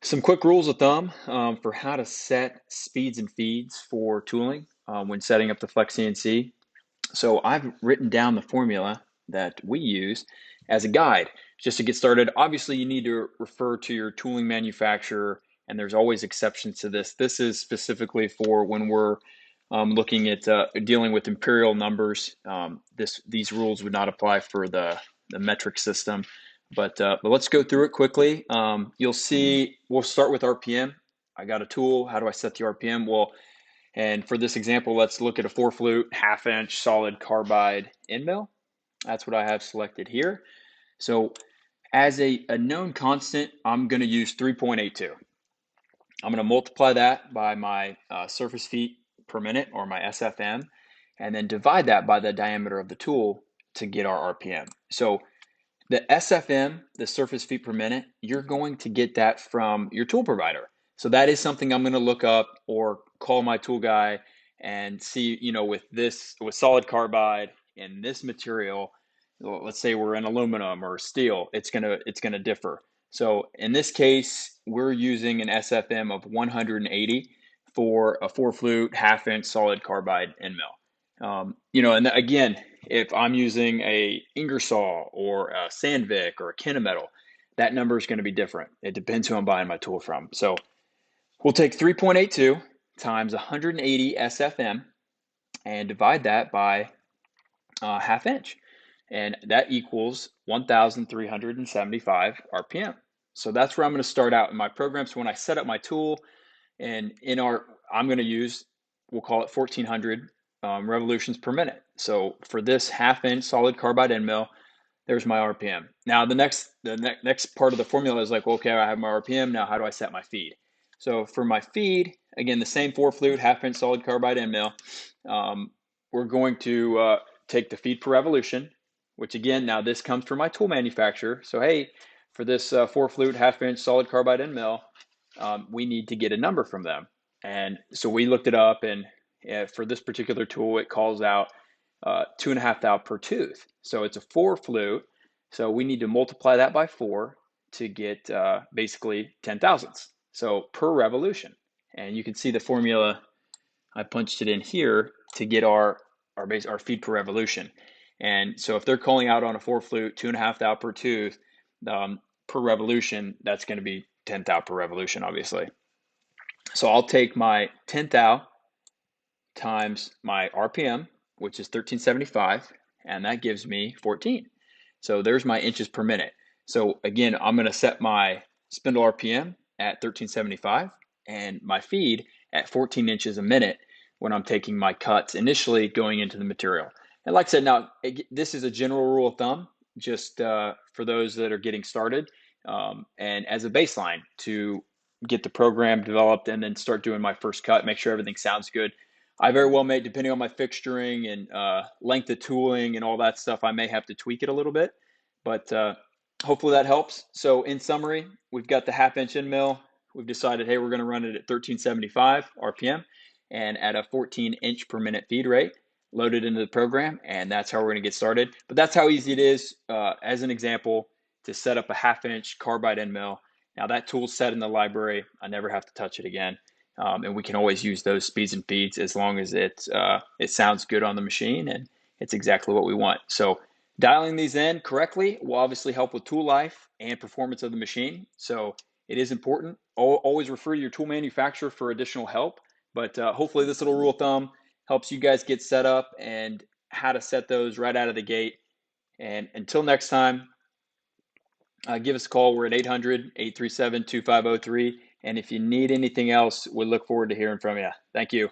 Some quick rules of thumb for how to set speeds and feeds for tooling when setting up the Flex CNC. So I've written down the formula that we use as a guide just to get started. Obviously, you need to refer to your tooling manufacturer, and there's always exceptions to this. This is specifically for when we're looking at dealing with imperial numbers. These rules would not apply for the metric system. But let's go through it quickly. You'll see, we'll start with RPM. I got a tool. How do I set the RPM? Well, and for this example, let's look at a 4-flute, half-inch solid carbide end mill. That's what I have selected here. So as a known constant, I'm going to use 3.82. I'm going to multiply that by my surface feet per minute, or my SFM, and then divide that by the diameter of the tool to get our RPM. So the SFM, the surface feet per minute, you're going to get that from your tool provider. So that is something I'm going to look up or call my tool guy and see, with solid carbide and this material, let's say we're in aluminum or steel, it's gonna differ. So in this case, we're using an SFM of 180 for a 4-flute half-inch solid carbide end mill. And again, if I'm using a Ingersoll or a Sandvik or a Kennametal, that number is going to be different. It depends who I'm buying my tool from. So we'll take 3.82 times 180 SFM and divide that by half inch. And that equals 1,375 RPM. So that's where I'm going to start out in my program. So when I set up my tool, and I'm going to use, we'll call it 1,400 revolutions per minute. So for this half-inch solid carbide end mill, there's my RPM. Now the next part of the formula is like, well, okay, I have my RPM. Now how do I set my feed? So for my feed, again, the same 4-flute half-inch solid carbide end mill. We're going to take the feed per revolution, which again, now this comes from my tool manufacturer. So hey, for this 4-flute half-inch solid carbide end mill, we need to get a number from them. And so we looked it up, and for this particular tool, it calls out 2.5 thou per tooth. So it's a 4-flute. So we need to multiply that by 4 to get basically 10 thousandths. So per revolution. And you can see the formula. I punched it in here to get our feed per revolution. And so if they're calling out on a 4-flute, 2.5 thou per tooth per revolution, that's going to be 10 thou per revolution, obviously. So I'll take my 10 thou times my RPM, which is 1375, and that gives me 14. So there's my inches per minute. So again, I'm going to set my spindle RPM at 1375 and my feed at 14 inches a minute when I'm taking my cuts initially going into the material. And like I said, now this is a general rule of thumb, just for those that are getting started, and as a baseline to get the program developed and then start doing my first cut, make sure everything sounds good. I very well may, depending on my fixturing and length of tooling and all that stuff, I may have to tweak it a little bit, but hopefully that helps. So in summary, we've got the half-inch end mill. We've decided, hey, we're going to run it at 1375 RPM and at a 14 inch per minute feed rate, loaded into the program, and that's how we're going to get started. But that's how easy it is, as an example, to set up a half-inch carbide end mill. Now that tool's set in the library. I never have to touch it again. And we can always use those speeds and feeds as long as it sounds good on the machine and it's exactly what we want. So dialing these in correctly will obviously help with tool life and performance of the machine. So it is important. Always refer to your tool manufacturer for additional help. But hopefully this little rule of thumb helps you guys get set up and how to set those right out of the gate. And until next time, give us a call. We're at 800-837-2503. And if you need anything else, we look forward to hearing from you. Thank you.